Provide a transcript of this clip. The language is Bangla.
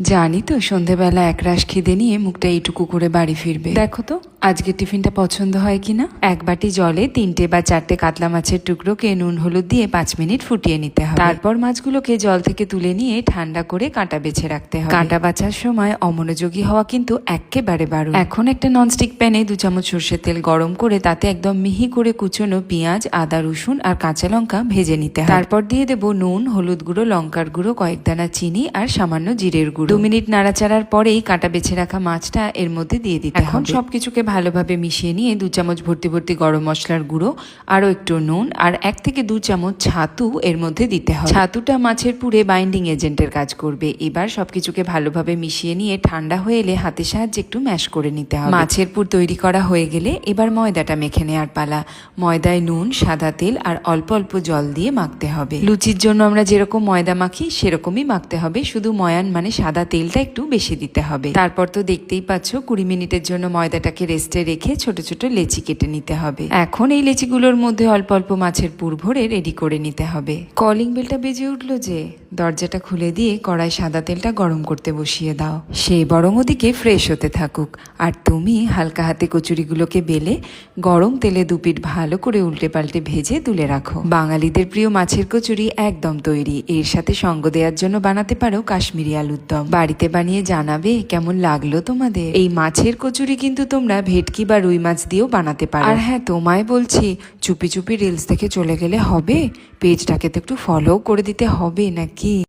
জানি তো সন্ধেবেলা একরাশ খিদে নিয়ে মুখটা এইটুকু করে বাড়ি ফিরবে। দেখো তো আজকে টিফিনটা পছন্দ হয় কিনা। এক বাটি জলে 3টে বা 4টে কাতলা মাছের টুকরোকে নুন হলুদ দিয়ে 5 মিনিট ফুটিয়ে নিতে হবে। তারপর মাছগুলোকে জল থেকে তুলে নিয়ে ঠান্ডা করে কাঁটা বেছে রাখতে হবে। কাঁটা বাছার সময় অমনোযোগী হওয়া কিন্তু একেবারে বারণ। এখন একটা ননস্টিক প্যানে 2 চামচ সর্ষের তেল গরম করে তাতে একদম মিহি করে কুচোনো পেঁয়াজ, আদা, রসুন আর কাঁচা লঙ্কা ভেজে নিতে হবে। তারপর দিয়ে দেবো নুন, হলুদ গুঁড়ো, লঙ্কার গুঁড়ো, কয়েক দানা চিনি আর সামান্য জিরের গুঁড়ো। 2 মিনিট নাড়াচাড়ার পরেই কাঁটা বেছে রাখা মাছটা এর মধ্যে দিয়ে দিতে হবে। এখন সবকিছুকে ভালোভাবে মিশিয়ে নিয়ে 2 চামচ ভর্তি ভর্তি গরম মশলার গুঁড়ো, আরো একটু নুন আর 1 থেকে 2 চামচ ছাতু এর মধ্যে দিতে হবে। ছাতুটা মাছের পুরে বাইন্ডিং এজেন্টের কাজ করবে। এবার সবকিছুকে ভালোভাবে মিশিয়ে নিয়ে ঠান্ডা হয়ে এলে হাতের সাহায্যে একটু ম্যাশ করে নিতে হবে। মাছের পুর তৈরি করা হয়ে গেলে এবার ময়দাটা মেখে নেওয়ার পালা। ময়দায় নুন, সাদা তেল আর অল্প অল্প জল দিয়ে মাখতে হবে। লুচির জন্য আমরা যেরকম ময়দা মাখি সেরকমই মাখতে হবে, শুধু ময়ান মানে সাদা তেলটা একটু বেশি দিতে হবে। তারপর তো দেখতেই পাচ্ছ 20 মিনিটের জন্য ময়দাটাকে রেস্টে রেখে ছোট ছোট লেচি কেটে নিতে হবে। এখন এই লেচিগুলোর মধ্যে অল্প অল্প মাছের পুর ভরে রেডি করে নিতে হবে। কলিং বেলটা বেজে উঠলো যে, দরজাটা খুলে দিয়ে কড়াই সাদা তেলটা গরম করতে বসিয়ে দাও। সে বরং ওদিকে ফ্রেশ হতে থাকুক আর তুমি হালকা হাতে কচুরিগুলোকে বেলে গরম তেলে 2 পিঠ ভালো করে উল্টে পাল্টে ভেজে তুলে রাখো। বাঙালিদের প্রিয় মাছের কচুরি একদম তৈরি। এর সাথে সঙ্গ দেওয়ার জন্য বানাতে পারো কাশ্মীরি আলুর দম। বাড়িতে বানিয়ে জানাবে কেমন লাগলো তোমাদের। এই মাছের কচুরি কিন্তু তোমরা ভেটকি বা রুই মাছ দিয়েও বানাতে পারো। আর হ্যাঁ, তোমায় বলছি, চুপি চুপি রিলস দেখে চলে গেলে হবে? পেজটাকে তো একটু ফলো করে দিতে হবে নাকি।